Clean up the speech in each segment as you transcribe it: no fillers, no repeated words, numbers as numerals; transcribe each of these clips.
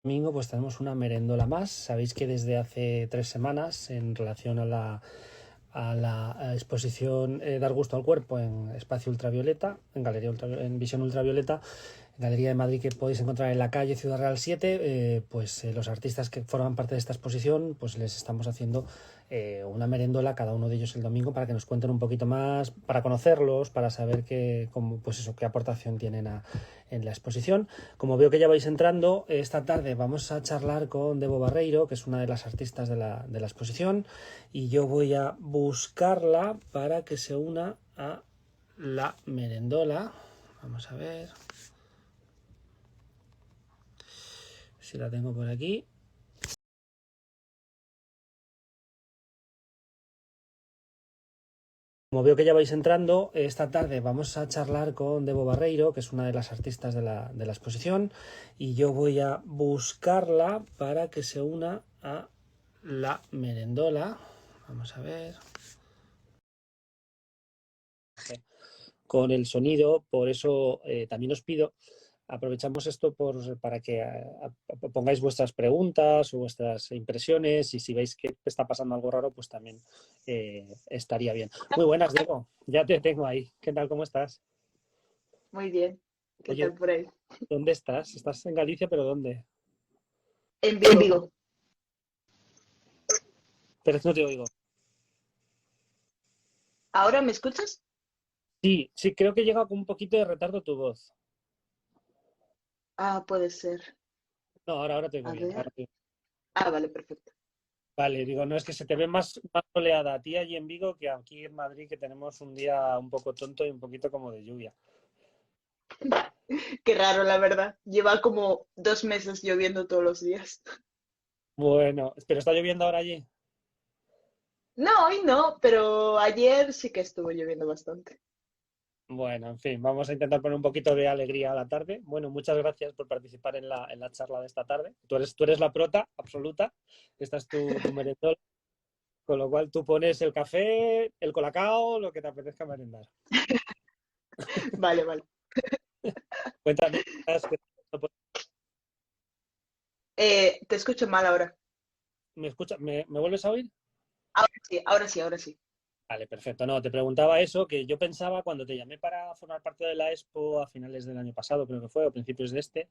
Domingo pues tenemos una merendola más. Sabéis que desde hace 3 semanas, en relación a la exposición Dar gusto al cuerpo en Espacio Ultravioleta, en en Visión Ultravioleta, Galería de Madrid, que podéis encontrar en la calle Ciudad Real 7, los artistas que forman parte de esta exposición, pues les estamos haciendo una merendola, cada uno de ellos el domingo, para que nos cuenten un poquito más, para conocerlos, para saber qué aportación tienen en la exposición. Como veo que ya vais entrando, esta tarde vamos a charlar con Debo Barreiro, que es una de las artistas de la exposición, y yo voy a buscarla para que se una a la merendola. Vamos a ver si la tengo por aquí. Como veo que ya vais entrando, esta tarde vamos a charlar con Debo Barreiro, que es una de las artistas de la exposición, y yo voy a buscarla para que se una a la merendola. Vamos a ver. Con el sonido, por eso también os pido, aprovechamos esto para que pongáis vuestras preguntas o vuestras impresiones, y si veis que está pasando algo raro, pues también estaría bien. Muy buenas, Diego, ya te tengo ahí. ¿Qué tal? ¿Cómo estás? Muy bien. ¿Qué Oye, tal por ahí? ¿dónde estás? ¿Estás en Galicia, pero dónde? En En Vigo. Vigo. Pero no te oigo. ¿Ahora me escuchas? Sí, sí, creo que llega con un poquito de retardo tu voz. Ah, puede ser. No, ahora te oigo A bien. ver. Ah, vale, perfecto. Vale, digo, no, es que se te ve más soleada a ti allí en Vigo que aquí en Madrid, que tenemos un día un poco tonto y un poquito como de lluvia. Qué raro, la verdad. Lleva como 2 meses lloviendo todos los días. Bueno, pero está lloviendo ahora allí. No, hoy no, pero ayer sí que estuvo lloviendo bastante. Bueno, en fin, vamos a intentar poner un poquito de alegría a la tarde. Bueno, muchas gracias por participar en la charla de esta tarde. Tú eres la prota absoluta. Esta es tu merendón, con lo cual tú pones el café, el colacao, lo que te apetezca merendar. Vale, vale. Cuéntame, Te escucho mal ahora. ¿me escucha? ¿Me vuelves a oír? Ahora sí, ahora sí, ahora sí. Vale, perfecto. No, te preguntaba eso, que yo pensaba cuando te llamé para formar parte de la Expo a finales del año pasado, creo que fue, o principios de este,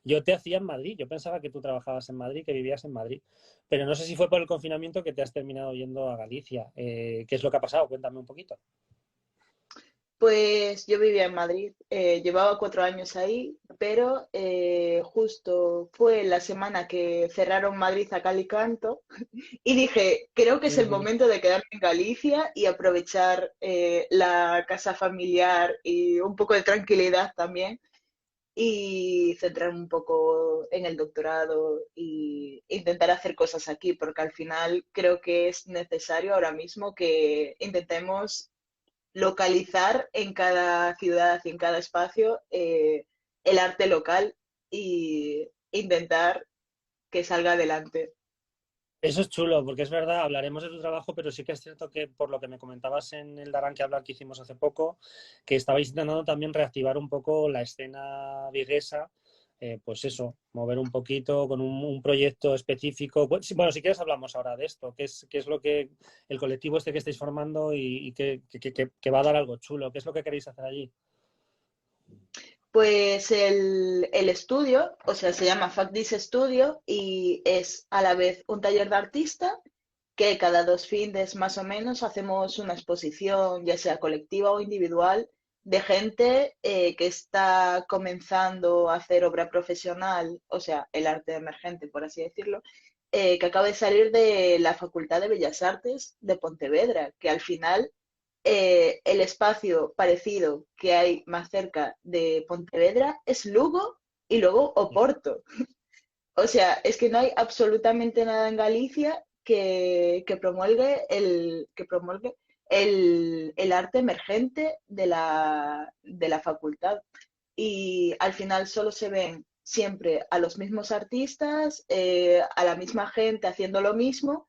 yo te hacía en Madrid. Yo pensaba que tú trabajabas en Madrid, que vivías en Madrid. Pero no sé si fue por el confinamiento que te has terminado yendo a Galicia. ¿Qué es lo que ha pasado? Cuéntame un poquito. Pues yo vivía en Madrid, llevaba 4 años ahí, pero justo fue la semana que cerraron Madrid a cal y canto. Y dije, creo que es el Ujú. momento de quedarme en Galicia y aprovechar la casa familiar y un poco de tranquilidad también y centrarme un poco en el doctorado y intentar hacer cosas aquí, porque al final creo que es necesario ahora mismo que intentemos localizar en cada ciudad y en cada espacio el arte local y intentar que salga adelante. Eso es chulo, porque es verdad, hablaremos de tu trabajo, pero sí que es cierto que por lo que me comentabas en el Darán que hablar que hicimos hace poco, que estabais intentando también reactivar un poco la escena viguesa, pues eso, mover un poquito con un proyecto específico. Bueno, si quieres hablamos ahora de esto, qué es lo que el colectivo este que estáis formando y que va a dar algo chulo, qué es lo que queréis hacer allí. Pues el estudio, o sea, se llama Factis Studio y es a la vez un taller de artista que cada 2 fines más o menos hacemos una exposición, ya sea colectiva o individual, de gente que está comenzando a hacer obra profesional, o sea, el arte emergente, por así decirlo, que acaba de salir de la Facultad de Bellas Artes de Pontevedra, que al final el espacio parecido que hay más cerca de Pontevedra es Lugo y luego Oporto. O sea, es que no hay absolutamente nada en Galicia que promulgue el arte emergente de la facultad. Y al final solo se ven siempre a los mismos artistas, a la misma gente haciendo lo mismo,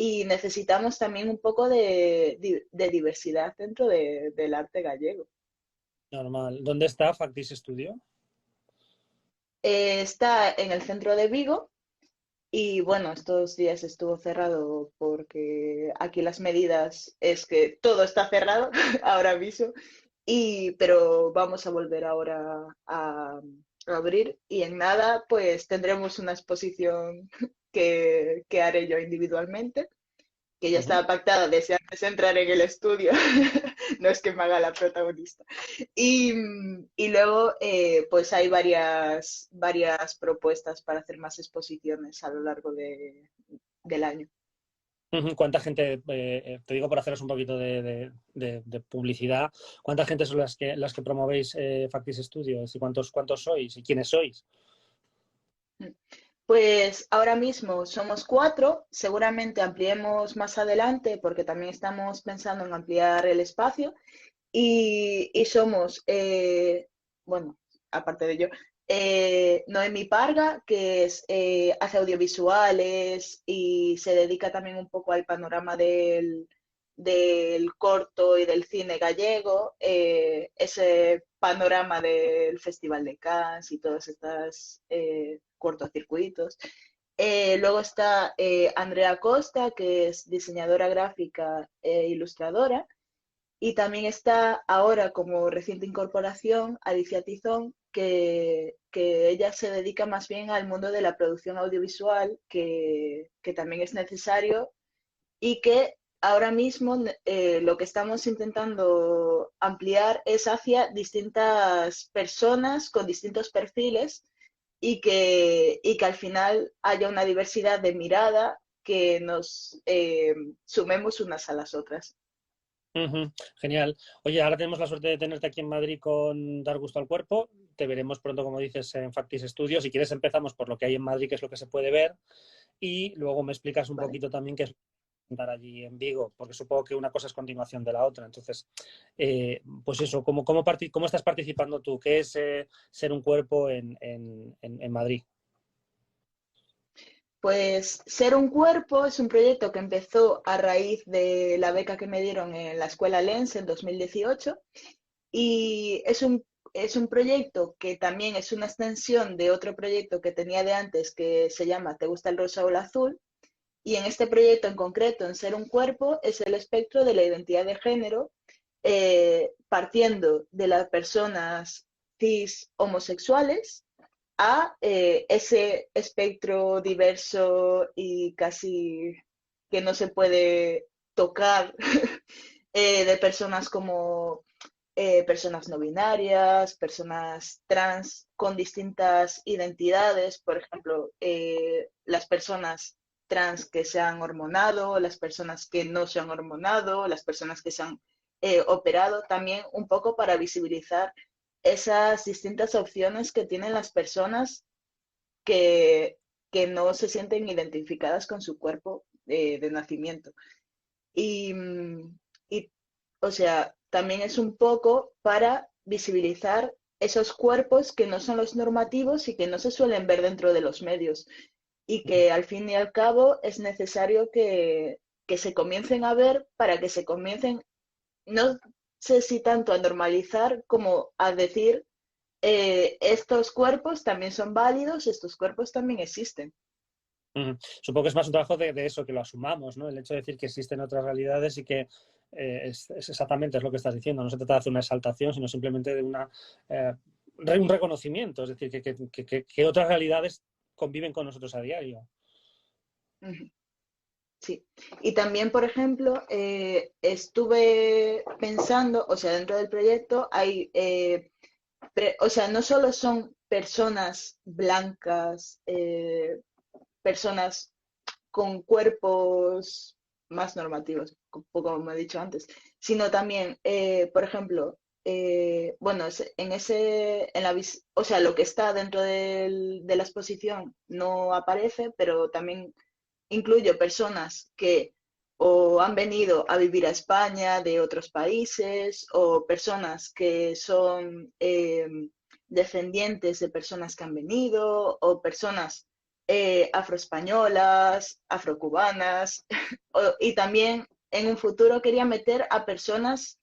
y necesitamos también un poco de diversidad dentro del arte gallego. Normal. ¿Dónde está Factis Studio? Está en el centro de Vigo y bueno, estos días estuvo cerrado porque aquí las medidas es que todo está cerrado ahora mismo. Pero vamos a volver ahora a abrir y en nada pues tendremos una exposición que haré yo individualmente, que ya Ujú. estaba pactada desde antes de entrar en el estudio, no es que me haga la protagonista. Y, y luego pues hay varias propuestas para hacer más exposiciones a lo largo del año. Ujú. ¿Cuánta gente, te digo por haceros un poquito de publicidad, cuánta gente son las que promovéis Factis Studios y cuántos sois y quiénes sois? Pues ahora mismo somos 4, seguramente ampliemos más adelante porque también estamos pensando en ampliar el espacio y somos, bueno, aparte de yo, Noemi Parga, que hace audiovisuales y se dedica también un poco al panorama del corto y del cine gallego, ese panorama del Festival de Cannes y todos estos cortocircuitos. Luego está Andrea Costa, que es diseñadora gráfica e ilustradora. Y también está ahora como reciente incorporación Alicia Tizón, que ella se dedica más bien al mundo de la producción audiovisual, que también es necesario y que ahora mismo lo que estamos intentando ampliar es hacia distintas personas con distintos perfiles y que al final haya una diversidad de mirada que nos sumemos unas a las otras. Ujú. Genial. Oye, ahora tenemos la suerte de tenerte aquí en Madrid con Dar Gusto al Cuerpo. Te veremos pronto, como dices, en Factis Studios. Si quieres, empezamos por lo que hay en Madrid, que es lo que se puede ver, y luego me explicas un ¿Vale? poquito también qué es estar allí en Vigo, porque supongo que una cosa es continuación de la otra. Entonces, pues eso, ¿cómo estás participando tú? ¿Qué es ser un cuerpo en Madrid? Pues Ser un cuerpo es un proyecto que empezó a raíz de la beca que me dieron en la Escuela Lens en 2018 y es un proyecto que también es una extensión de otro proyecto que tenía de antes que se llama ¿Te gusta el rosa o el azul? Y en este proyecto en concreto, en Ser un cuerpo, es el espectro de la identidad de género, partiendo de las personas cis homosexuales a ese espectro diverso y casi que no se puede tocar de personas como personas no binarias, personas trans con distintas identidades, por ejemplo, las personas trans que se han hormonado, las personas que no se han hormonado, las personas que se han operado, también un poco para visibilizar esas distintas opciones que tienen las personas que, que no se sienten identificadas con su cuerpo de nacimiento. Y, y, o sea, también es un poco para visibilizar esos cuerpos que no son los normativos y que no se suelen ver dentro de los medios y que al fin y al cabo es necesario que se comiencen a ver para que se comiencen, no sé si tanto a normalizar como a decir estos cuerpos también son válidos, estos cuerpos también existen. Ujú. Supongo que es más un trabajo de eso, que lo asumamos, ¿no? El hecho de decir que existen otras realidades y que es exactamente es lo que estás diciendo. No se trata de hacer una exaltación, sino simplemente de un reconocimiento, es decir, que otras realidades conviven con nosotros a diario. Ujú. Sí, y también, por ejemplo, estuve pensando, o sea, dentro del proyecto hay, o sea, no solo son personas blancas, personas con cuerpos más normativos, como he dicho antes, sino también, por ejemplo, bueno, o sea, lo que está dentro de la exposición no aparece, pero también incluyo personas que o han venido a vivir a España de otros países o personas que son descendientes de personas que han venido o personas afroespañolas, afrocubanas y también en un futuro quería meter a personas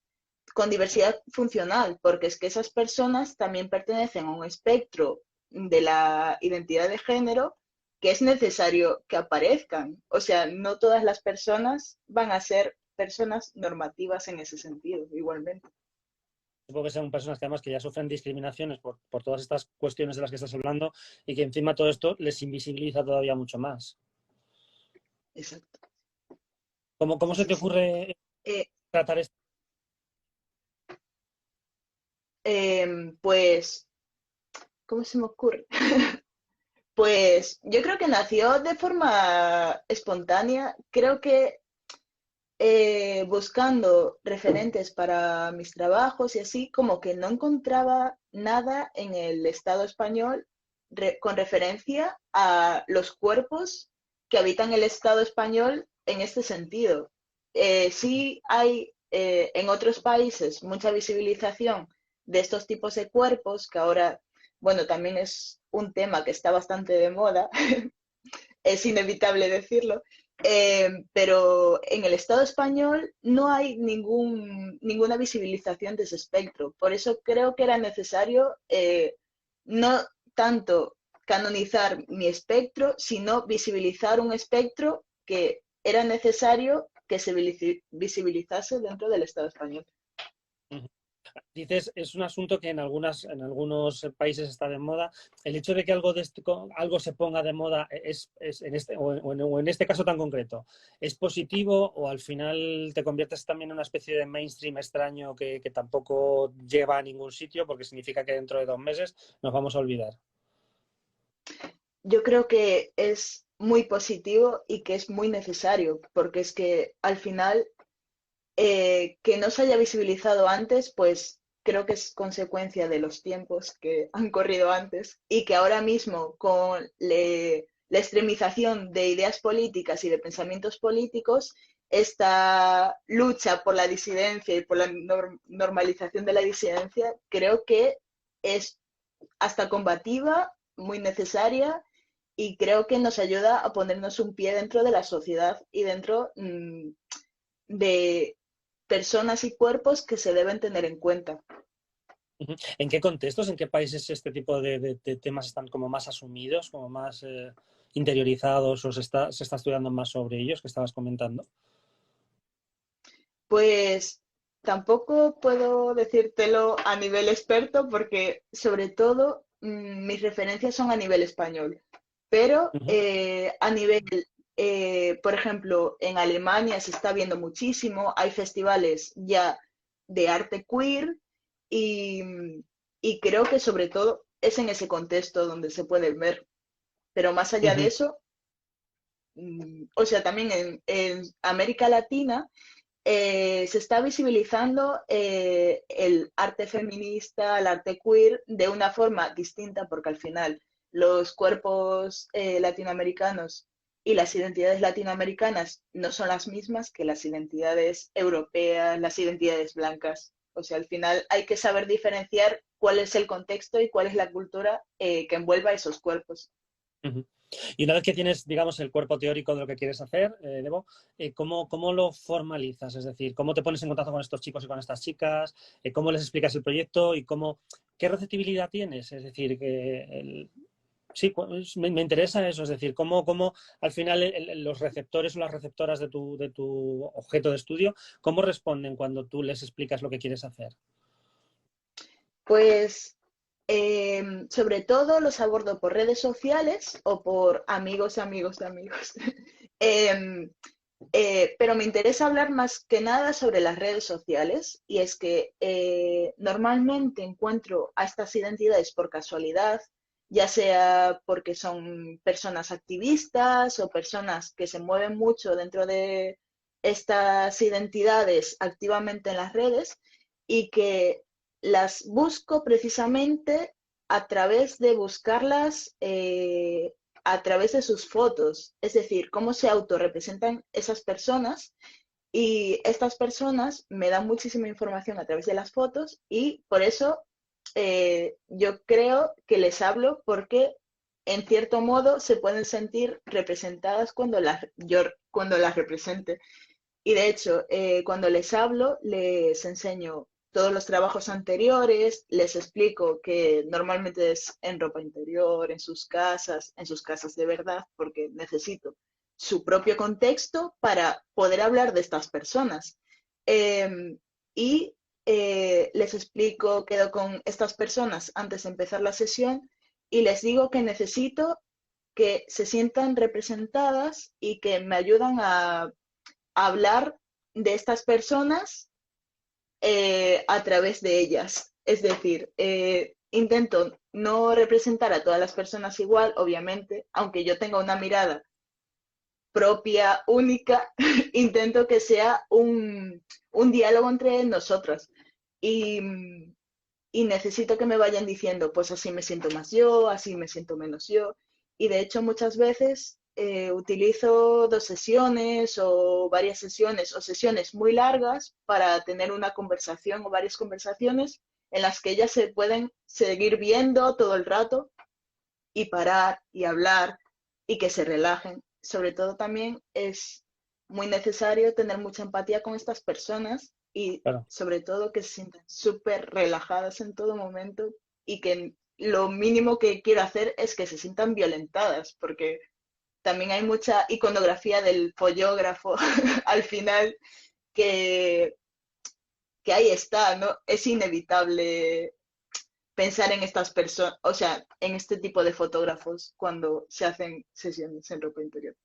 con diversidad funcional, porque es que esas personas también pertenecen a un espectro de la identidad de género que es necesario que aparezcan. O sea, no todas las personas van a ser personas normativas en ese sentido, igualmente. Supongo que son personas que además que ya sufren discriminaciones por todas estas cuestiones de las que estás hablando y que encima todo esto les invisibiliza todavía mucho más. Exacto. ¿Cómo se Sí, te sí. ocurre Eh, tratar esto? pues, ¿cómo se me ocurre? Pues yo creo que nació de forma espontánea. Creo que buscando referentes para mis trabajos y así, como que no encontraba nada en el Estado español con referencia a los cuerpos que habitan el Estado español en este sentido. Sí hay en otros países mucha visibilización de estos tipos de cuerpos, que ahora, bueno, también es un tema que está bastante de moda, es inevitable decirlo, pero en el Estado español no hay ninguna visibilización de ese espectro. Por eso creo que era necesario no tanto canonizar mi espectro, sino visibilizar un espectro que era necesario que se visibilizase dentro del Estado español. Dices, es un asunto que en algunos países está de moda. El hecho de que algo se ponga de moda es en o en este caso tan concreto, ¿es positivo o al final te conviertes también en una especie de mainstream extraño que tampoco lleva a ningún sitio porque significa que dentro de 2 meses nos vamos a olvidar? Yo creo que es muy positivo y que es muy necesario, porque es que al final que no se haya visibilizado antes, pues creo que es consecuencia de los tiempos que han corrido antes y que ahora mismo con la extremización de ideas políticas y de pensamientos políticos, esta lucha por la disidencia y por la normalización de la disidencia, creo que es hasta combativa, muy necesaria y creo que nos ayuda a ponernos un pie dentro de la sociedad y dentro de personas y cuerpos que se deben tener en cuenta. ¿En qué contextos, en qué países este tipo de temas están como más asumidos, como más interiorizados o se está estudiando más sobre ellos que estabas comentando? Pues tampoco puedo decírtelo a nivel experto porque sobre todo mis referencias son a nivel español, pero Ujú. a nivel, por ejemplo, en Alemania se está viendo muchísimo, hay festivales ya de arte queer y, y creo que sobre todo es en ese contexto donde se puede ver, pero más allá de Ujú. eso, o sea, también en América Latina se está visibilizando el arte feminista, el arte queer, de una forma distinta, porque al final los cuerpos latinoamericanos y las identidades latinoamericanas no son las mismas que las identidades europeas, las identidades blancas. O sea, al final hay que saber diferenciar cuál es el contexto y cuál es la cultura que envuelva esos cuerpos. Ujú. Y una vez que tienes, digamos, el cuerpo teórico de lo que quieres hacer, Debo, ¿cómo lo formalizas? Es decir, ¿cómo te pones en contacto con estos chicos y con estas chicas? ¿Cómo les explicas el proyecto y qué receptibilidad tienes? Es decir, sí, me interesa eso, es decir, cómo al final los receptores o las receptoras de tu objeto de estudio, ¿cómo responden cuando tú les explicas lo que quieres hacer? Pues sobre todo los abordo por redes sociales o por amigos, amigos de amigos. Em, pero me interesa hablar más que nada sobre las redes sociales y es que normalmente encuentro a estas identidades por casualidad, ya sea porque son personas activistas o personas que se mueven mucho dentro de estas identidades activamente en las redes y que las busco precisamente a través de buscarlas a través de sus fotos, es decir, cómo se autorrepresentan esas personas y estas personas me dan muchísima información a través de las fotos y por eso yo creo que les hablo porque en cierto modo se pueden sentir representadas cuando las represente. Y de hecho, cuando les hablo, les enseño todos los trabajos anteriores, les explico que normalmente es en ropa interior, en sus casas de verdad, porque necesito su propio contexto para poder hablar de estas personas. Eh, y les explico, quedo con estas personas antes de empezar la sesión y les digo que necesito que se sientan representadas y que me ayudan a hablar de estas personas a través de ellas. Es decir, intento no representar a todas las personas igual, obviamente, aunque yo tenga una mirada propia, única, intento que sea un diálogo entre nosotras. Y, y necesito que me vayan diciendo, pues así me siento más yo, así me siento menos yo. Y de hecho muchas veces utilizo 2 sesiones o varias sesiones o sesiones muy largas para tener una conversación o varias conversaciones en las que ellas se pueden seguir viendo todo el rato y parar y hablar y que se relajen. Sobre todo también es muy necesario tener mucha empatía con estas personas y Claro. sobre todo que se sientan súper relajadas en todo momento y que lo mínimo que quiero hacer es que se sientan violentadas, porque también hay mucha iconografía del follógrafo al final que, que ahí está, ¿no? Es inevitable pensar en estas personas, o sea, en este tipo de fotógrafos cuando se hacen sesiones en ropa interior.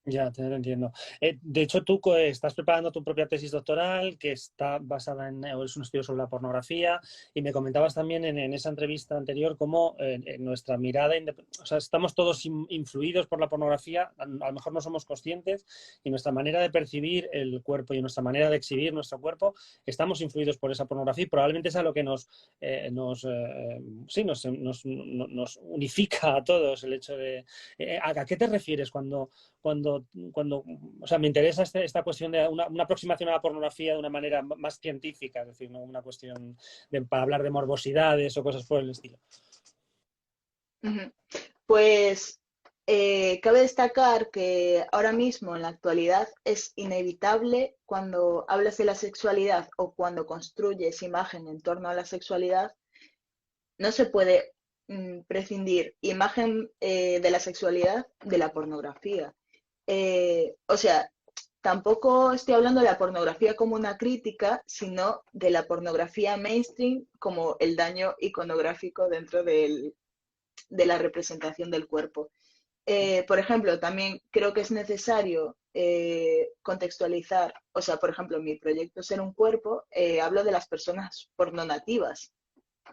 Ya, te lo entiendo. De hecho, tú estás preparando tu propia tesis doctoral que está basada es un estudio sobre la pornografía y me comentabas también en esa entrevista anterior cómo en nuestra mirada, o sea, estamos todos influidos por la pornografía, a lo mejor no somos conscientes y nuestra manera de percibir el cuerpo y nuestra manera de exhibir nuestro cuerpo, estamos influidos por esa pornografía y probablemente es a lo que sí, nos unifica a todos el hecho de... ¿A qué te refieres cuando, o sea, me interesa esta cuestión de una aproximación a la pornografía de una manera más científica, es decir, no una cuestión para hablar de morbosidades o cosas por el estilo? Ujú. Pues cabe destacar que ahora mismo, en la actualidad, es inevitable cuando hablas de la sexualidad o cuando construyes imagen en torno a la sexualidad, no se puede prescindir imagen de la sexualidad de la pornografía. O sea, tampoco estoy hablando de la pornografía como una crítica, sino de la pornografía mainstream como el daño iconográfico dentro de la representación del cuerpo. Por ejemplo, también creo que es necesario contextualizar, o sea, por ejemplo, en mi proyecto Ser un Cuerpo, hablo de las personas pornonativas.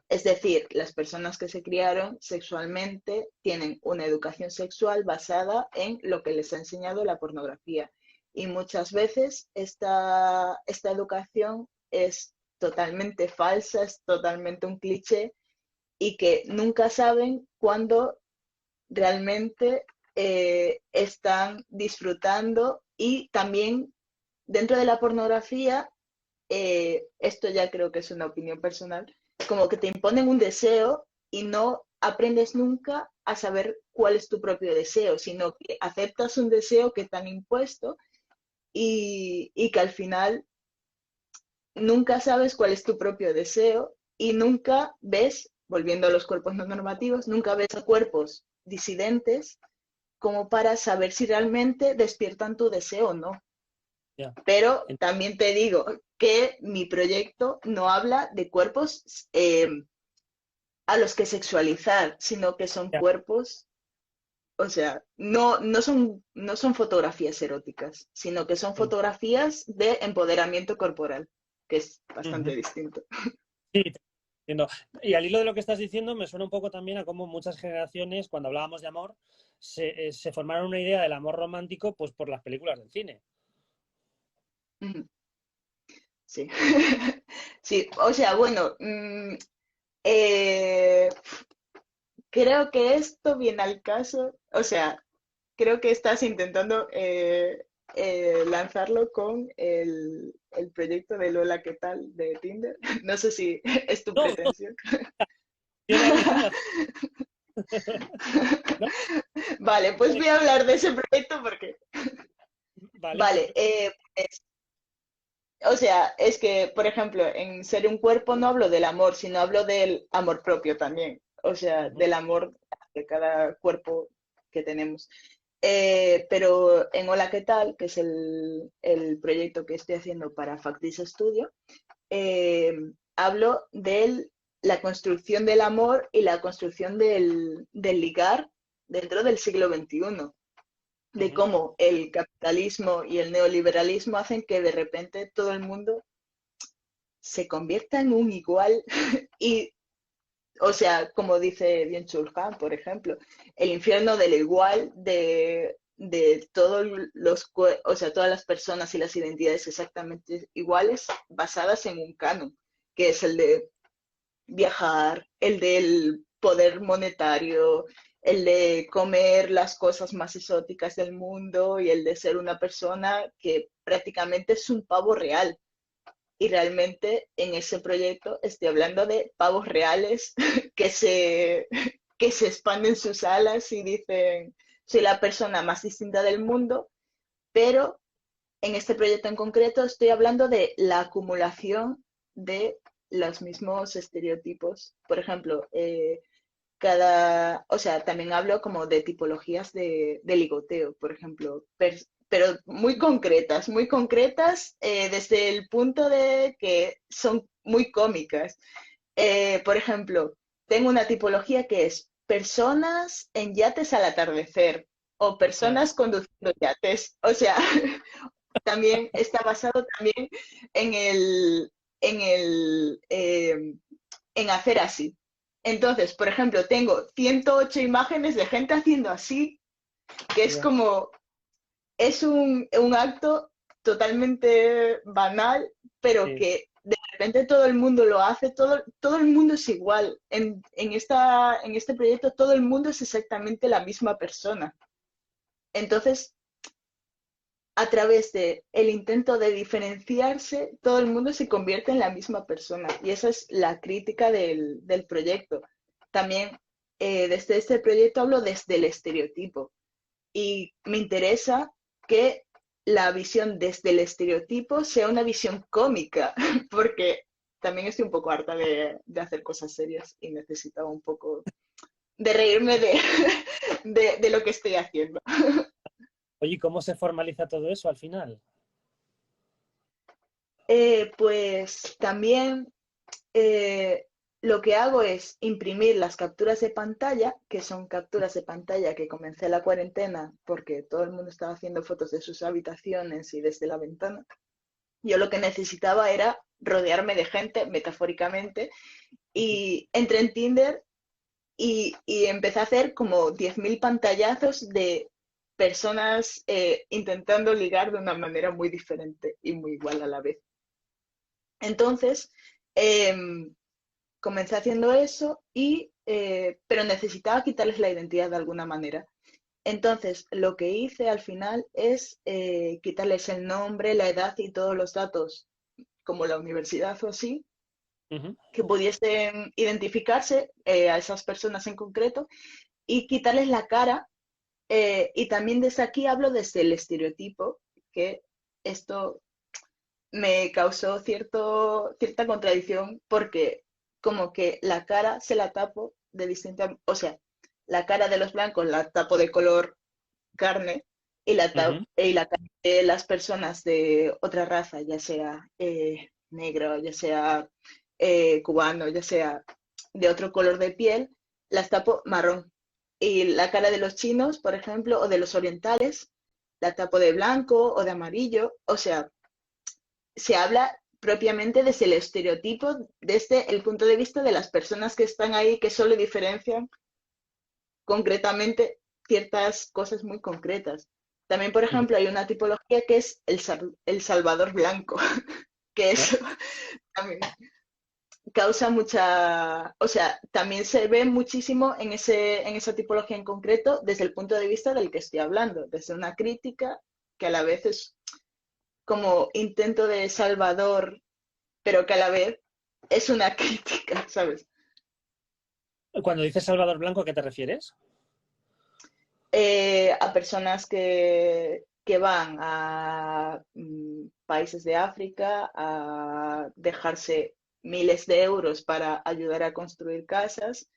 Es decir, las personas que se criaron sexualmente tienen una educación sexual basada en lo que les ha enseñado la pornografía. Y muchas veces esta educación es totalmente falsa, es totalmente un cliché y que nunca saben cuándo realmente están disfrutando y también dentro de la pornografía, esto ya creo que es una opinión personal, como que te imponen un deseo y no aprendes nunca a saber cuál es tu propio deseo, sino que aceptas un deseo que te han impuesto y que al final nunca sabes cuál es tu propio deseo y nunca ves, volviendo a los cuerpos no normativos, nunca ves a cuerpos disidentes como para saber si realmente despiertan tu deseo o no. Ya. Pero también te digo que mi proyecto no habla de cuerpos a los que sexualizar, sino que son Ya. cuerpos, o sea, no son fotografías eróticas, sino que son fotografías de empoderamiento corporal, que es bastante Ujú. distinto. Sí, te entiendo. Y al hilo de lo que estás diciendo, me suena un poco también a cómo muchas generaciones, cuando hablábamos de amor, se formaron una idea del amor romántico pues por las películas del cine. Sí. Sí, o sea, bueno, eh, creo que esto viene al caso, o sea, creo que estás intentando lanzarlo con el proyecto de Lola, ¿qué tal? De Tinder. No sé si es tu No, no, pretensión. tiene relación. ¿No? Vale, pues voy a hablar de ese proyecto porque, Vale, vale, perfecto. o sea, es que, por ejemplo, en Ser un cuerpo no hablo del amor, sino hablo del amor propio también, o sea, Ujú, del amor de cada cuerpo que tenemos. Pero en Hola, ¿qué tal? Que es el proyecto que estoy haciendo para Factis Studio, eh, hablo de la construcción del amor y la construcción del ligar dentro del siglo XXI, de ujú. cómo el capitalismo y el neoliberalismo hacen que de repente todo el mundo se convierta en un igual y, o sea, como dice bien Chulhan, por ejemplo, el infierno del igual de todos o sea, todas las personas y las identidades exactamente iguales basadas en un canon, que es el de viajar, el del poder monetario, el de comer las cosas más exóticas del mundo y el de ser una persona que prácticamente es un pavo real. Y realmente en ese proyecto estoy hablando de pavos reales que que se expanden sus alas y dicen, soy la persona más distinta del mundo, pero en este proyecto en concreto estoy hablando de la acumulación de los mismos estereotipos. Por ejemplo, o sea, también hablo como de tipologías de ligoteo, por ejemplo, pero muy concretas desde el punto de que son muy cómicas. Por ejemplo, tengo una tipología que es personas en yates al atardecer o Mm. personas conduciendo yates. O sea, también está basado también en en el, en hacer así. Entonces, por ejemplo, tengo 108 imágenes de gente haciendo así, que es Ya. como, es un acto totalmente banal, pero Sí. que de repente todo el mundo lo hace, todo el mundo es igual. En este proyecto todo el mundo es exactamente la misma persona. Entonces, a través de el intento de diferenciarse, todo el mundo se convierte en la misma persona. Y esa es la crítica del proyecto. También desde este proyecto hablo desde el estereotipo. Y me interesa que la visión desde el estereotipo sea una visión cómica, porque también estoy un poco harta de hacer cosas serias y necesitaba un poco de reírme de lo que estoy haciendo. Oye, ¿y cómo se formaliza todo eso al final? Pues también eh, lo que hago es imprimir las capturas de pantalla, que son capturas de pantalla que comencé la cuarentena porque todo el mundo estaba haciendo fotos de sus habitaciones y desde la ventana. Yo lo que necesitaba era rodearme de gente, metafóricamente, y entré en Tinder y empecé a hacer como 10.000 pantallazos de personas intentando ligar de una manera muy diferente y muy igual a la vez. Entonces, eh, comencé haciendo eso pero necesitaba quitarles la identidad de alguna manera. Entonces, lo que hice al final es quitarles el nombre, la edad y todos los datos, como la universidad o así, Ujú. que pudiesen identificarse a esas personas en concreto y quitarles la cara. Y también desde aquí hablo desde el estereotipo, que esto me causó cierta contradicción porque como que la cara se la tapo de distinta, o sea, la cara de los blancos la tapo de color carne y Ujú. y la cara de las personas de otra raza, ya sea negro, ya sea cubano, ya sea de otro color de piel, las tapo marrón. Y la cara de los chinos, por ejemplo, o de los orientales, la tapo de blanco o de amarillo. O sea, se habla propiamente desde el estereotipo, desde el punto de vista de las personas que están ahí, que solo diferencian concretamente ciertas cosas muy concretas. También, por Ujú. ejemplo, hay una tipología que es el Salvador Blanco, que ¿No? eso también causa mucha, o sea, también se ve muchísimo en esa tipología en concreto desde el punto de vista del que estoy hablando, desde una crítica que a la vez es como intento de Salvador, pero que a la vez es una crítica, ¿sabes? Cuando dices Salvador Blanco, ¿a qué te refieres? A personas que van a países de África a dejarse miles de euros para ayudar a construir casas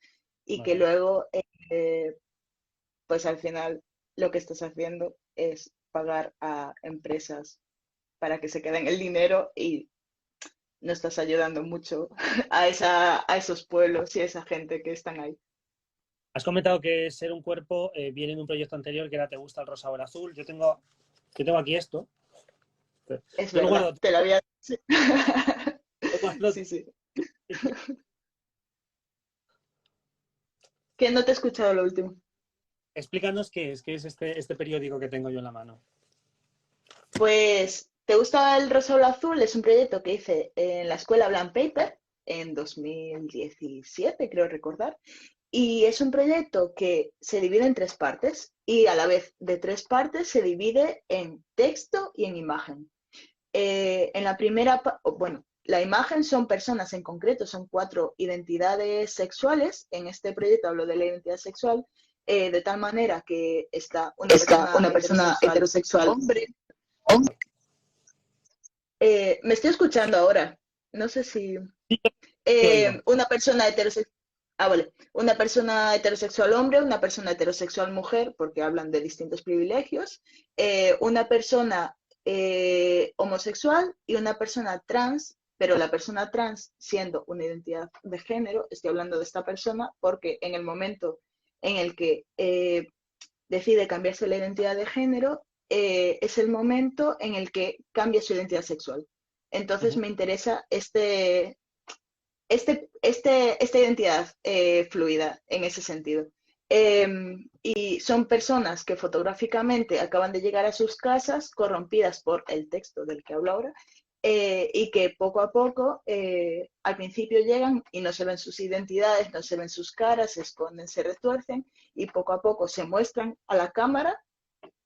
y que Vaya. luego, pues al final lo que estás haciendo es pagar a empresas para que se queden el dinero y no estás ayudando mucho a esos pueblos y a esa gente que están ahí. Has comentado que ser un cuerpo viene de un proyecto anterior que era ¿Te gusta el rosa o el azul? Yo tengo aquí esto. Es Yo lo verdad, guardo. te lo había... Sí, Lo guardo. sí. Sí. Que no te he escuchado lo último. Explícanos qué es este periódico que tengo yo en la mano. Pues, ¿te gusta el rosa o el azul? Es un proyecto que hice en la escuela Blank Paper en 2017, creo recordar. Y es un proyecto que se divide en tres partes y a la vez de tres partes se divide en texto y en imagen. En la primera, bueno, la imagen son personas en concreto, son 4 identidades sexuales. En este proyecto hablo de la identidad sexual, de tal manera que está una Está persona una persona heterosexual, heterosexual, hombre. hombre, Me estoy escuchando ahora. No sé si Sí, te oigo. una persona heterosexual. Ah, vale. Una persona heterosexual hombre, una persona heterosexual mujer, porque hablan de distintos privilegios, una persona homosexual y una persona trans, pero la persona trans siendo una identidad de género, estoy hablando de esta persona porque en el momento en el que decide cambiarse la identidad de género, es el momento en el que cambia su identidad sexual. Entonces Ujú. me interesa esta identidad fluida en ese sentido. Y son personas que fotográficamente acaban de llegar a sus casas corrompidas por el texto del que hablo ahora, y que poco a poco, al principio llegan y no se ven sus identidades, no se ven sus caras, se esconden, se retuercen y poco a poco se muestran a la cámara,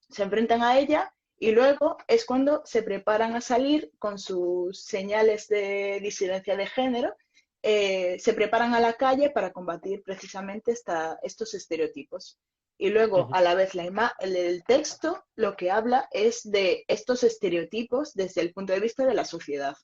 se enfrentan a ella y luego es cuando se preparan a salir con sus señales de disidencia de género, se preparan a la calle para combatir precisamente estos estereotipos. Y luego, Ujú. a la vez, el texto lo que habla es de estos estereotipos desde el punto de vista de la sociedad.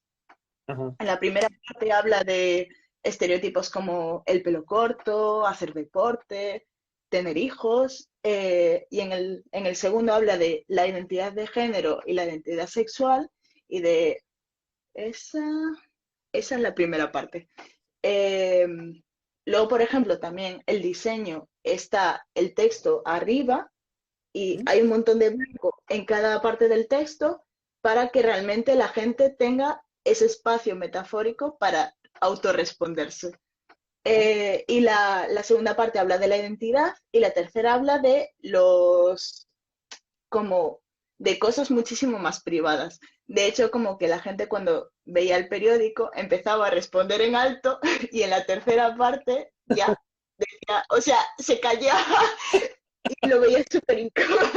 Ajá. En la primera parte habla de estereotipos como el pelo corto, hacer deporte, tener hijos, y en el segundo habla de la identidad de género y la identidad sexual, y de esa, esa es la primera parte. Eh, Luego, por ejemplo, también el diseño está el texto arriba y hay un montón de blanco en cada parte del texto para que realmente la gente tenga ese espacio metafórico para autorresponderse. Y la segunda parte habla de la identidad y la tercera habla de como de cosas muchísimo más privadas. De hecho, como que la gente cuando veía el periódico empezaba a responder en alto y en la tercera parte ya decía, o sea, se callaba y lo veía súper incómodo.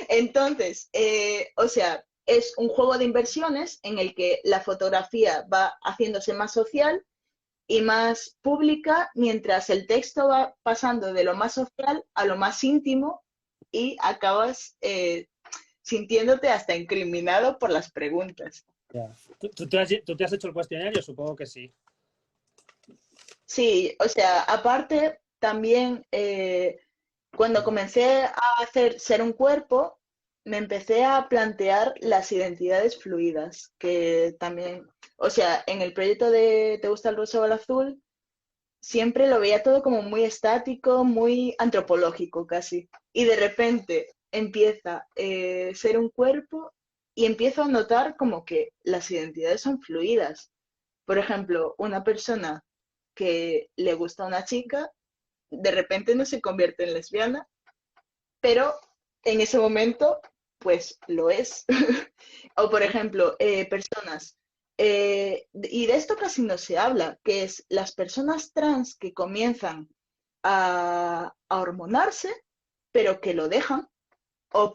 Entonces, o sea, es un juego de inversiones en el que la fotografía va haciéndose más social y más pública, mientras el texto va pasando de lo más social a lo más íntimo y acabas sintiéndote hasta incriminado por las preguntas. Ya. ¿Tú te has hecho el cuestionario? Supongo que sí. Sí, o sea, aparte, también cuando comencé a hacer ser un cuerpo, me empecé a plantear las identidades fluidas, que también, o sea, en el proyecto de ¿Te gusta el rosa o el azul? Siempre lo veía todo como muy estático, muy antropológico casi. Y de repente empieza ser un cuerpo y empiezo a notar como que las identidades son fluidas. Por ejemplo, una persona que le gusta a una chica, de repente no se convierte en lesbiana, pero en ese momento, pues lo es. O por ejemplo, personas, y de esto casi no se habla, que es las personas trans que comienzan a hormonarse, pero que lo dejan, o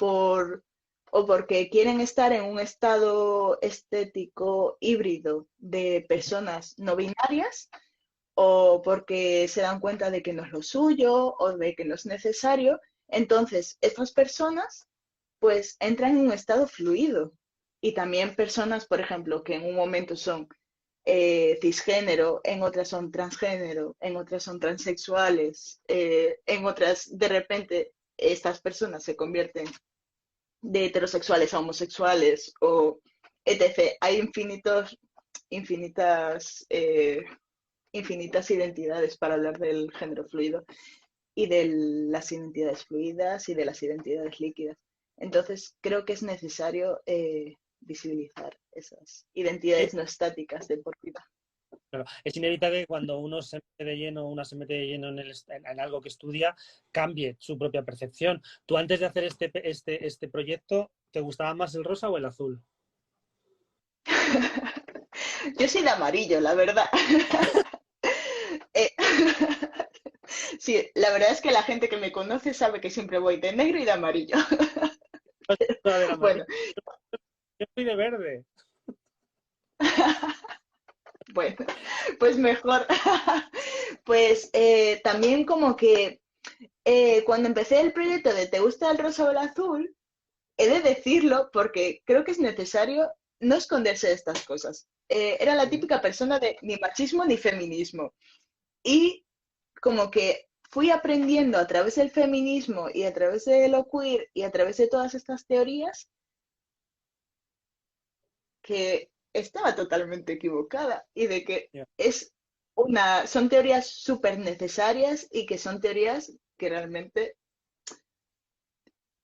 o porque quieren estar en un estado estético híbrido de personas no binarias, o porque se dan cuenta de que no es lo suyo o de que no es necesario. Entonces, estas personas pues entran en un estado fluido. Y también personas, por ejemplo, que en un momento son cisgénero, en otras son transgénero, en otras son transexuales, en otras de repente estas personas se convierten de heterosexuales a homosexuales o etc. Hay infinitas, infinitas identidades para hablar del género fluido y de las identidades fluidas y de las identidades líquidas. Entonces, creo que es necesario visibilizar esas Sí, identidades no estáticas de por vida. claro. Es inevitable que cuando uno se mete de lleno, una se mete de lleno en algo que estudia, cambie su propia percepción. Tú antes de hacer este proyecto, ¿te gustaba más el rosa o el azul? Yo soy de amarillo, la verdad. Eh, sí, la verdad es que la gente que me conoce sabe que siempre voy de negro y de amarillo. No, del amarillo. Bueno, Yo soy de verde. bueno, pues mejor. Pues también como que cuando empecé el proyecto de ¿Te gusta el rosa o el azul? He de decirlo porque creo que es necesario no esconderse de estas cosas. Era la Sí. típica persona de ni machismo ni feminismo. Y como que fui aprendiendo a través del feminismo y a través de lo queer y a través de todas estas teorías que estaba totalmente equivocada y de que Ya. son teorías súper necesarias y que son teorías que realmente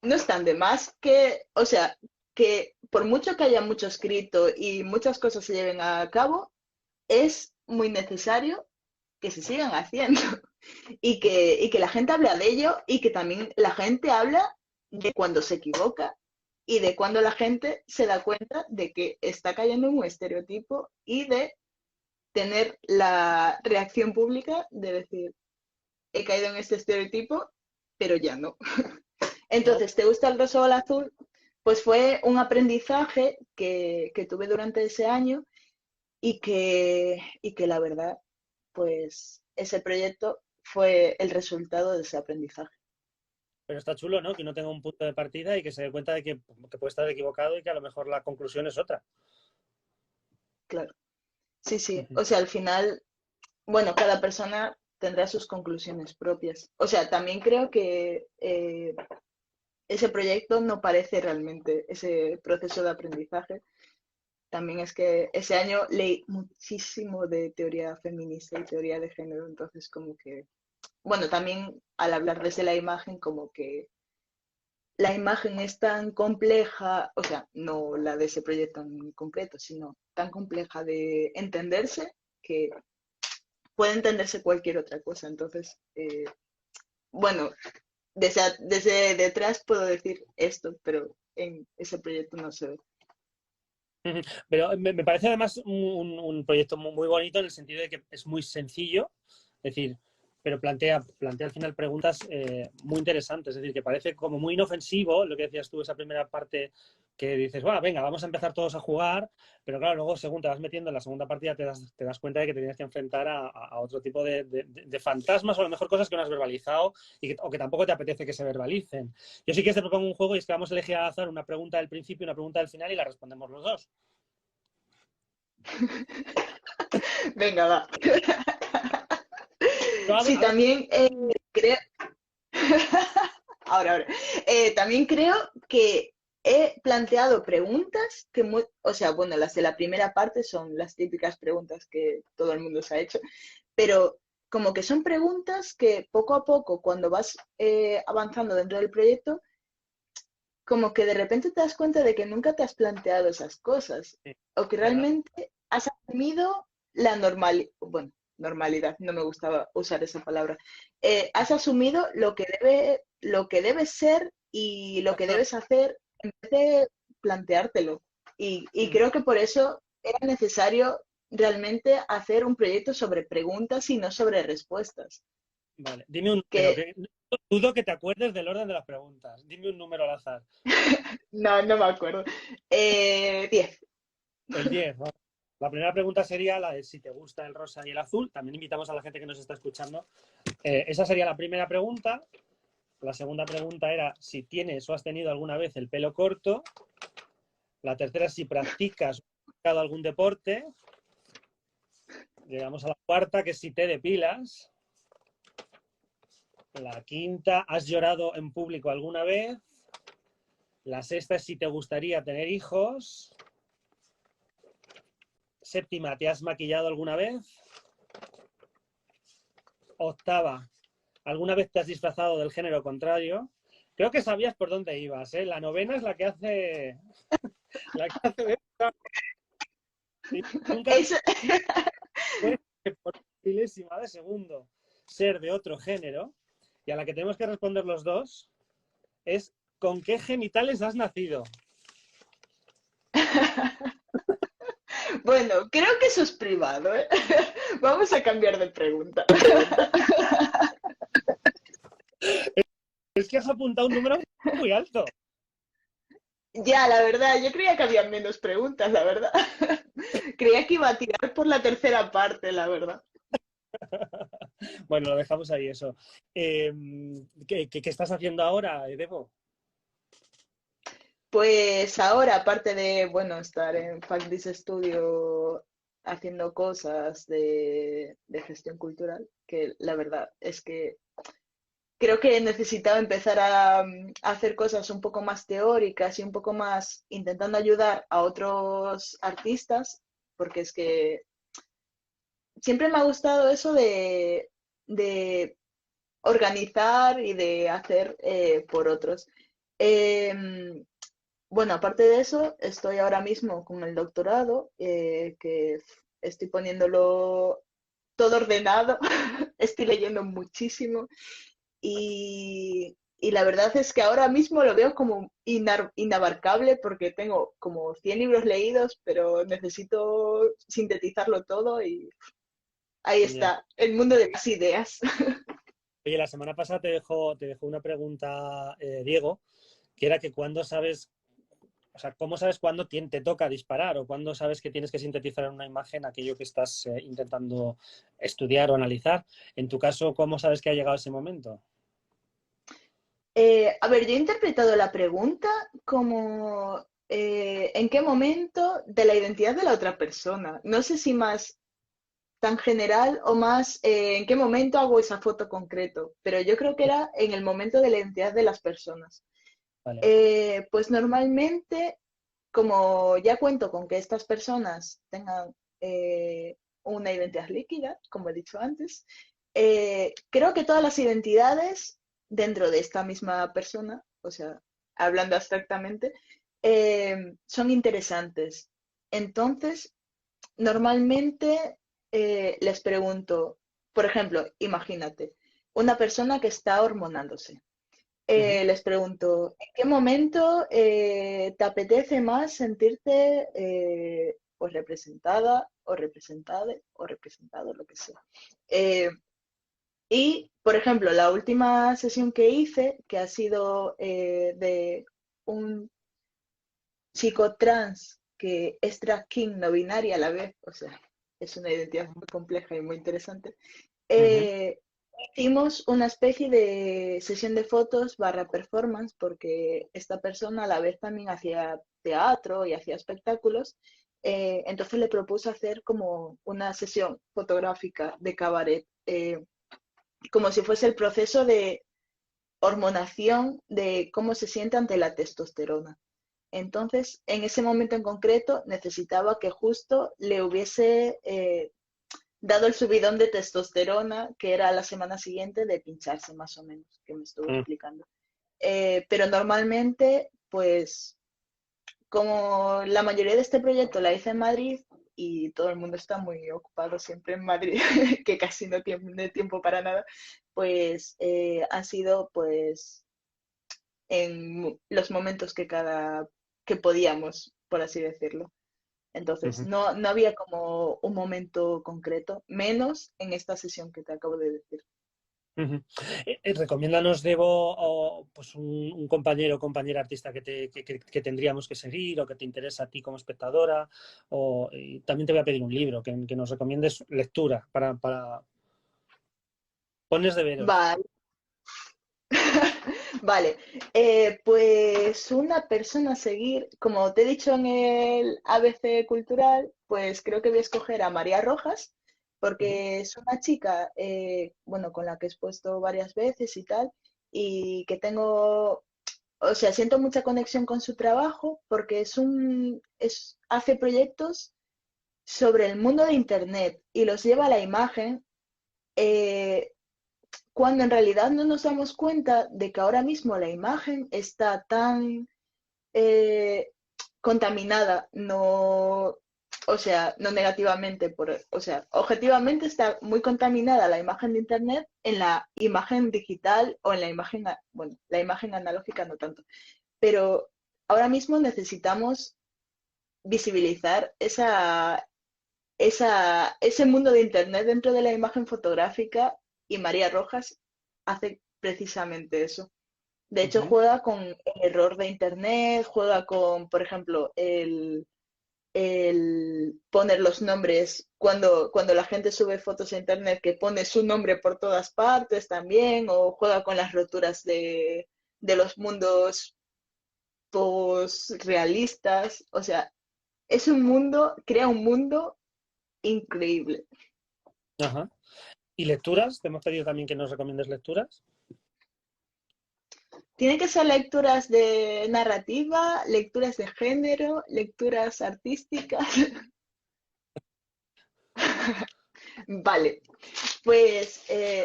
no están de más, que, o sea, que por mucho que haya mucho escrito y muchas cosas se lleven a cabo, es muy necesario que se sigan haciendo y que la gente habla de ello y que también la gente habla de cuando se equivoca y de cuando la gente se da cuenta de que está cayendo en un estereotipo y de tener la reacción pública de decir, he caído en este estereotipo, pero ya no. No, Entonces, ¿te gusta el rosa o el azul? Pues fue un aprendizaje que tuve durante ese año y que la verdad, pues ese proyecto fue el resultado de ese aprendizaje. pero está chulo, ¿no? Que uno tenga un punto de partida y que se dé cuenta de que puede estar equivocado y que a lo mejor la conclusión es otra. Claro. Sí, sí. Ujú. O sea, al final, bueno, cada persona tendrá sus conclusiones propias. O sea, también creo que ese proyecto no parece realmente ese proceso de aprendizaje. También es que ese año leí muchísimo de teoría feminista y teoría de género, entonces como que, bueno, también al hablar desde la imagen, como que la imagen es tan compleja, o sea, no la de ese proyecto en concreto, sino tan compleja de entenderse que puede entenderse cualquier otra cosa. Entonces, bueno, desde detrás puedo decir esto, pero en ese proyecto no se ve. Ujú. Pero me parece además un proyecto muy bonito en el sentido de que es muy sencillo, es decir, pero plantea al final preguntas muy interesantes, es decir, que parece como muy inofensivo lo que decías tú, esa primera parte que dices, bueno, venga, vamos a empezar todos a jugar, pero claro, luego según te vas metiendo en la segunda partida te das cuenta de que te tienes que enfrentar a otro tipo de fantasmas o a lo mejor cosas que no has verbalizado o que tampoco te apetece que se verbalicen. Yo sí que te propongo un juego y es que vamos a elegir al azar una pregunta del principio y una pregunta del final y la respondemos los dos. Venga, va. Yo Sí, abro. también creo, ahora, también creo que he planteado preguntas que, o sea, bueno, las de la primera parte son las típicas preguntas que todo el mundo se ha hecho, pero como que son preguntas que poco a poco, cuando vas avanzando dentro del proyecto, como que de repente te das cuenta de que nunca te has planteado esas cosas Sí, o que ¿verdad? realmente has asumido la bueno, normalidad, no me gustaba usar esa palabra. Has asumido lo que debe ser y lo que debes hacer en vez de planteártelo. Y Mm, creo que por eso era necesario realmente hacer un proyecto sobre preguntas y no sobre respuestas. vale, dime un número, Que que dudo que te acuerdes del orden de las preguntas. Dime un número al azar. no me acuerdo. 10. El 10. ¿No? La primera pregunta sería la de si te gusta el rosa y el azul. También invitamos a la gente que nos está escuchando. Esa sería la primera pregunta. La segunda pregunta era si tienes o has tenido alguna vez el pelo corto. La tercera es si practicas o has practicado algún deporte. Llegamos a la cuarta, que es si te depilas. La quinta, ¿has llorado en público alguna vez? La sexta es si te gustaría tener hijos. Séptima, ¿te has maquillado alguna vez? Octava, ¿alguna vez te has disfrazado del género contrario? Creo que sabías por dónde ibas, ¿eh? La novena es la que hace... La que hace... Nunca Eso, fue por milésima de segundo ser de otro género. Y a la que tenemos que responder los dos es ¿con qué genitales has nacido? bueno, creo que eso es privado, ¿eh? Vamos a cambiar de pregunta. Es que has apuntado un número muy alto. Ya, la verdad, yo creía que había menos preguntas, la verdad. Creía que iba a tirar por la tercera parte, la verdad. Bueno, lo dejamos ahí eso. ¿Qué estás haciendo ahora, Debo? Pues ahora, aparte de, bueno, estar en Factis Studio haciendo cosas de gestión cultural, que la verdad es que creo que necesitaba empezar a hacer cosas un poco más teóricas y un poco más intentando ayudar a otros artistas, porque es que siempre me ha gustado eso de organizar y de hacer por otros. Em, bueno, aparte de eso, estoy ahora mismo con el doctorado, que estoy poniéndolo todo ordenado, estoy leyendo muchísimo y la verdad es que ahora mismo lo veo como inabarcable porque tengo como 100 libros leídos, pero necesito sintetizarlo todo y ahí Genial. está, el mundo de las ideas. Oye, la semana pasada te dejó una pregunta, Diego, que era que cuándo sabes, o sea, ¿cómo sabes cuándo te toca disparar o cuándo sabes que tienes que sintetizar en una imagen aquello que estás intentando estudiar o analizar? En tu caso, ¿cómo sabes que ha llegado ese momento? A ver, yo he interpretado la pregunta como ¿en qué momento de la identidad de la otra persona? No sé si más tan general o más en qué momento hago esa foto concreto, pero yo creo que era en el momento de la identidad de las personas. Vale. Pues normalmente, como ya cuento con que estas personas tengan una identidad líquida, como he dicho antes, creo que todas las identidades dentro de esta misma persona, o sea, hablando abstractamente, son interesantes. Entonces, normalmente les pregunto, por ejemplo, imagínate, una persona que está hormonándose. Ujú. Les pregunto, ¿en qué momento te apetece más sentirte pues representada o representade o representado, lo que sea? Eh, y, por ejemplo, la última sesión que hice, que ha sido de un chico trans que es drag king no binaria a la vez, o sea, es una identidad muy compleja y muy interesante. Ujú. Eh, Hicimos una especie de sesión de fotos barra performance porque esta persona a la vez también hacía teatro y hacía espectáculos. Entonces le propuse hacer como una sesión fotográfica de cabaret, como si fuese el proceso de hormonación de cómo se siente ante la testosterona. Entonces, en ese momento en concreto, necesitaba que justo le hubiese dado el subidón de testosterona, que era la semana siguiente de pincharse más o menos, que me estuvo Mm. explicando. Pero normalmente, pues, como la mayoría de este proyecto la hice en Madrid y todo el mundo está muy ocupado siempre en Madrid, que casi no tiene tiempo para nada, pues han sido pues en los momentos que podíamos, por así decirlo. Entonces, Ujú. no había como un momento concreto, menos en esta sesión que te acabo de decir. Ujú. Recomiéndanos, Debo, pues un compañero o compañera artista que tendríamos que seguir o que te interesa a ti como espectadora. Y también te voy a pedir un libro, que nos recomiendes lectura para pones deberes. Vale. Vale, pues una persona a seguir, como te he dicho en el ABC Cultural, pues creo que voy a escoger a María Rojas, Ujú. porque es una chica, bueno, con la que he expuesto varias veces y tal, y que tengo, o sea, siento mucha conexión con su trabajo, porque hace proyectos sobre el mundo de Internet y los lleva a la imagen. eh, Cuando en realidad no nos damos cuenta de que ahora mismo la imagen está tan eh, contaminada, no, o sea, no negativamente, o sea, objetivamente está muy contaminada la imagen de Internet en la imagen digital o en la imagen, bueno, la imagen analógica no tanto, pero ahora mismo necesitamos visibilizar ese mundo de Internet dentro de la imagen fotográfica y María Rojas hace precisamente eso. De hecho, Ujú. juega con el error de Internet, juega con, por ejemplo, el poner los nombres cuando la gente sube fotos a Internet, que pone su nombre por todas partes también, o juega con las roturas de los mundos post-realistas. O sea, crea un mundo increíble. Ajá. ¿Y lecturas? Te hemos pedido también que nos recomiendes lecturas. Tiene que ser lecturas de narrativa, lecturas de género, lecturas artísticas. Vale, pues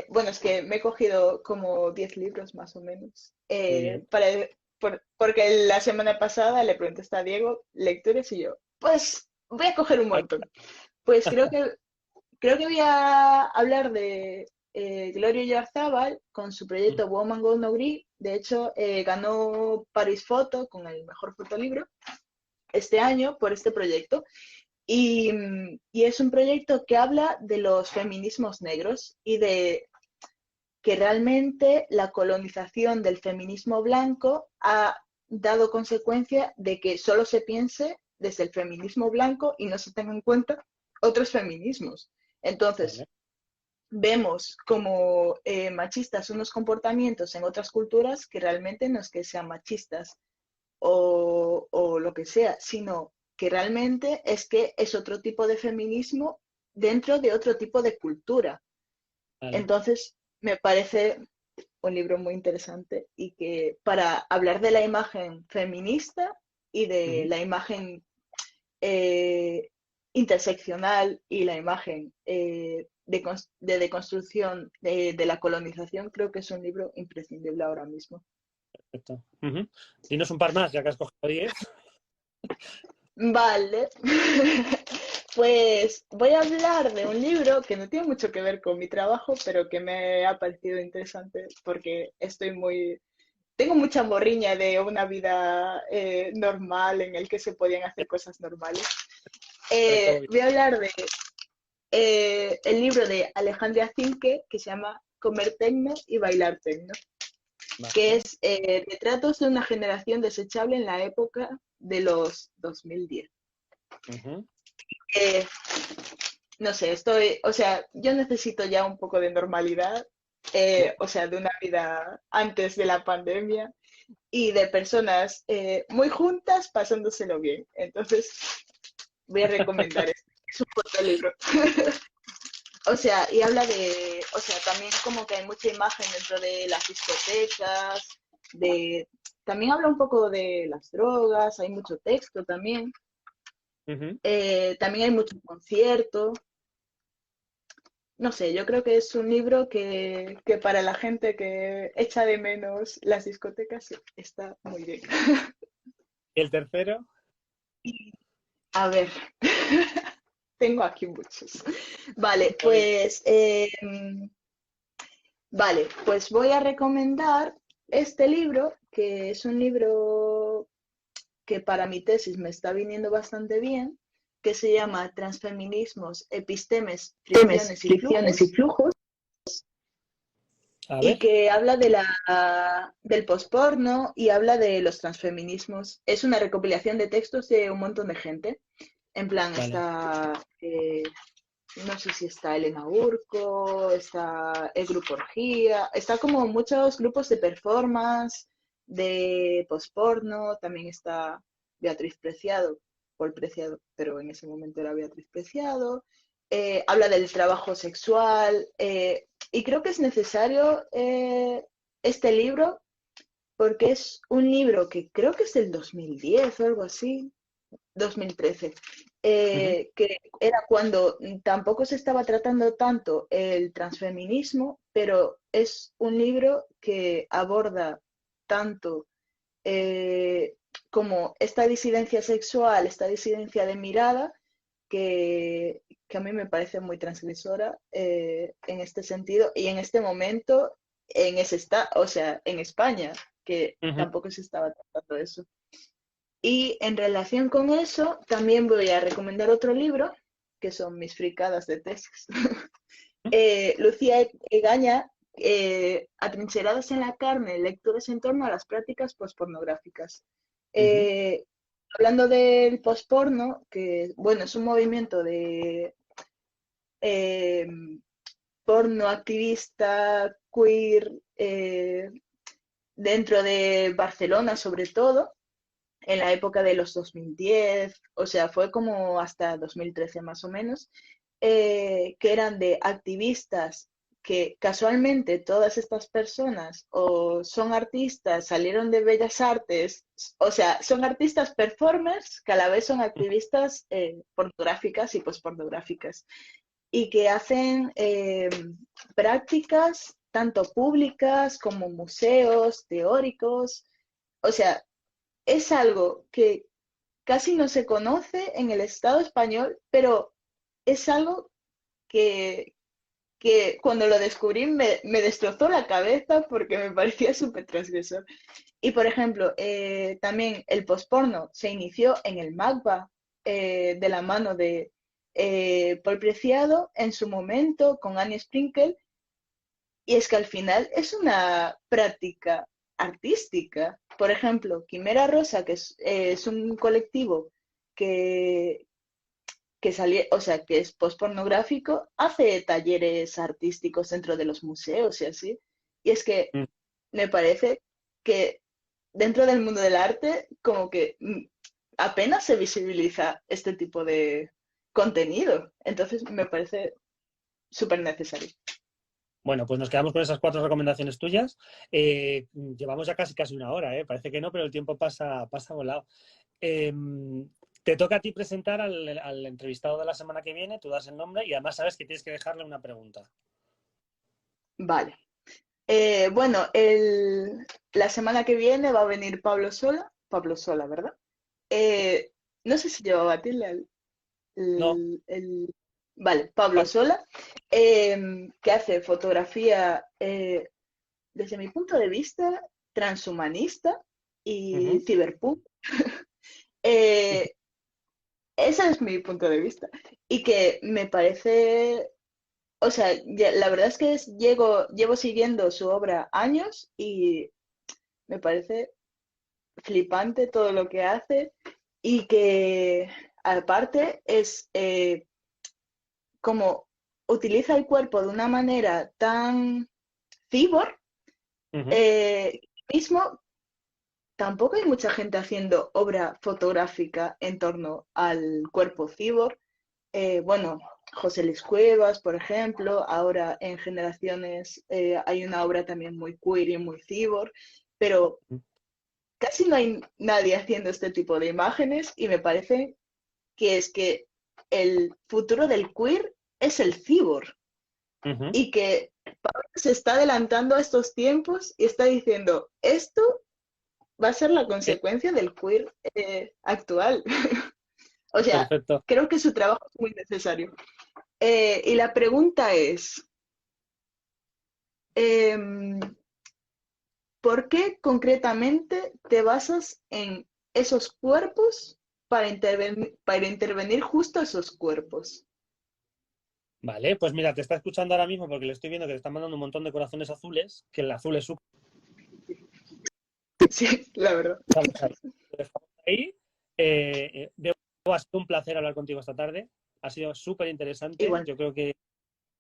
bueno, es que me he cogido como 10 libros más o menos. Muy bien. Porque la semana pasada le pregunté a Diego lecturas y yo, pues voy a coger un Ah, montón. Pues creo que voy a hablar de Gloria Yarzábal con su proyecto Woman Go No Green. De hecho, ganó Paris Photo con el mejor fotolibro este año por este proyecto. Y es un proyecto que habla de los feminismos negros y de que realmente la colonización del feminismo blanco ha dado consecuencia de que solo se piense desde el feminismo blanco y no se tengan en cuenta otros feminismos. vale. Entonces, vemos como machistas unos comportamientos en otras culturas que realmente no es que sean machistas o lo que sea, sino que realmente es que es otro tipo de feminismo dentro de otro tipo de cultura. Vale. Entonces, me parece un libro muy interesante y que para hablar de la imagen feminista y de Ujú. la imagen eh, interseccional y la imagen de deconstrucción de la colonización, creo que es un libro imprescindible ahora mismo. Perfecto. Ujú. Dinos un par más, ya que has cogido 10. Vale, pues voy a hablar de un libro que no tiene mucho que ver con mi trabajo, pero que me ha parecido interesante porque tengo mucha morriña de una vida normal en el que se podían hacer cosas normales. Pero todo bien. Voy a hablar de el libro de Alejandra Zinque que se llama Comer tecno y bailar tecno, que Vale. es retratos de una generación desechable en la época de los 2010. Ujú. Eh, no sé, o sea, yo necesito ya un poco de normalidad, Ya. o sea, de una vida antes de la pandemia y de personas muy juntas pasándoselo bien. Entonces, voy a recomendar este. Es un buen libro. O sea, y habla o sea, también como que hay mucha imagen dentro de las discotecas, de, también habla un poco de las drogas, hay mucho texto también, Ujú. también hay mucho concierto. No sé, yo creo que es un libro que para la gente que echa de menos las discotecas está muy bien. ¿Y el tercero? A ver, tengo aquí muchos. Vale, A ver. pues voy a recomendar este libro, que es un libro que para mi tesis me está viniendo bastante bien, que se llama Transfeminismos, Epistemes, Temes, Fricciones y fricciones y Flujos, flujos. A y ver. que habla del posporno y habla de los transfeminismos. Es una recopilación de textos de un montón de gente. En plan, Vale. está no sé si está Elena Urco, está el grupo Orgía, está como muchos grupos de performance, de postporno, también está Beatriz Preciado, Paul Preciado, pero en ese momento era Beatriz Preciado. Habla del trabajo sexual, y creo que es necesario este libro porque es un libro que creo que es del 2010 o algo así, 2013, Ujú. que era cuando tampoco se estaba tratando tanto el transfeminismo, pero es un libro que aborda tanto eh, como esta disidencia sexual, esta disidencia de mirada, que a mí me parece muy transgresora en este sentido y en este momento, o sea, en España, que Ujú. tampoco se estaba tratando eso. Y en relación con eso, también voy a recomendar otro libro, que son mis fricadas de tesis. Lucía Egaña, Atrincheradas en la carne, lecturas en torno a las prácticas pospornográficas. Ujú. Eh, Hablando del posporno, que bueno, es un movimiento de eh, porno activista, queer, dentro de Barcelona sobre todo, en la época de los 2010, o sea, fue como hasta 2013 más o menos, que eran de activistas que casualmente todas estas personas o son artistas, salieron de Bellas Artes, o sea, son artistas performers que a la vez son activistas pornográficas y pospornográficas y que hacen prácticas tanto públicas como museos, teóricos, o sea, es algo que casi no se conoce en el Estado español, pero es algo que, que cuando lo descubrí me destrozó la cabeza porque me parecía súper transgresor. Y por ejemplo, también el posporno se inició en el MACBA de la mano de Paul Preciado en su momento con Annie Sprinkle, y es que al final es una práctica artística. Por ejemplo, Quimera Rosa, que es un colectivo que, o sea, que es postpornográfico, hace talleres artísticos dentro de los museos y así. Y es que Mm. me parece que dentro del mundo del arte, como que apenas se visibiliza este tipo de contenido. Entonces me parece súper necesario. Bueno, pues nos quedamos con esas 4 recomendaciones tuyas. Llevamos ya casi una hora, ¿eh? Parece que no, pero el tiempo pasa volado. Eh, Te toca a ti presentar al entrevistado de la semana que viene, tú das el nombre y además sabes que tienes que dejarle una pregunta. Vale. Bueno, la semana que viene va a venir Pablo Sola, ¿verdad? Eh, no sé si llevaba a tilde No, Vale, Pablo Pablo. Sola, que hace fotografía, desde mi punto de vista, transhumanista y Ujú. ciberpunk. Eh, Ese es mi punto de vista. Y que me parece, o sea, la verdad es que llevo siguiendo su obra años y me parece flipante todo lo que hace y que aparte es como utiliza el cuerpo de una manera tan cyborg, Ujú. eh, mismo tampoco hay mucha gente haciendo obra fotográfica en torno al cuerpo cyborg. Bueno, José Luis Cuevas, por ejemplo, ahora en Generaciones hay una obra también muy queer y muy cyborg, pero casi no hay nadie haciendo este tipo de imágenes y me parece que es que el futuro del queer es el cyborg Ujú. y que se está adelantando a estos tiempos y está diciendo, esto va a ser la Eh, consecuencia del queer actual. O sea, Perfecto. creo que su trabajo es muy necesario. Y la pregunta es, em, ¿por qué concretamente te basas en esos cuerpos para intervenir justo esos cuerpos? Vale, pues mira, te está escuchando ahora mismo porque le estoy viendo que te están mandando un montón de corazones azules, que el azul es su... Sí, la verdad. Ahí. Ha sido un placer hablar contigo esta tarde. ha sido súper interesante. Igual. Yo creo que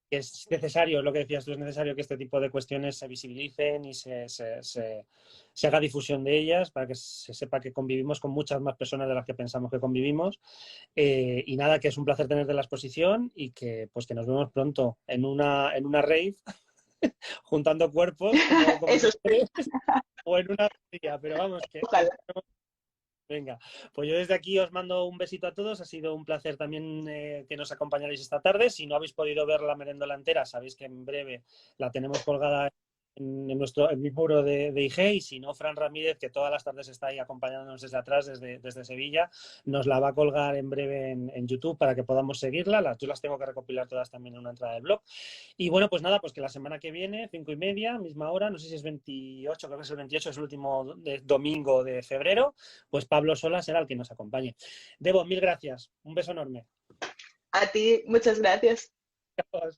es necesario, lo que decías tú, es necesario que este tipo de cuestiones se visibilicen y se haga difusión de ellas para que se sepa que convivimos con muchas más personas de las que pensamos que convivimos. Y nada, que es un placer tenerte en la exposición y que pues que nos vemos pronto en una rave, juntando cuerpos, como Eso tú sí, quieres, o en una día, pero vamos, que ojalá. venga, pues yo desde aquí os mando un besito a todos. Ha sido un placer también que nos acompañaréis esta tarde. Si no habéis podido ver la merendola entera, sabéis que en breve la tenemos colgada en mi muro de IG. Y si no, Fran Ramírez, que todas las tardes está ahí acompañándonos desde atrás, desde Sevilla, nos la va a colgar en breve en YouTube para que podamos seguirla. Yo las tengo que recopilar todas también en una entrada del blog. Y bueno, pues nada, pues que la semana que viene, 5:30, misma hora, no sé si es 28, creo que es el 28, es el último domingo de febrero, pues Pablo Sola será el que nos acompañe. Debo, mil gracias. Un beso enorme. A ti, muchas gracias. Chao.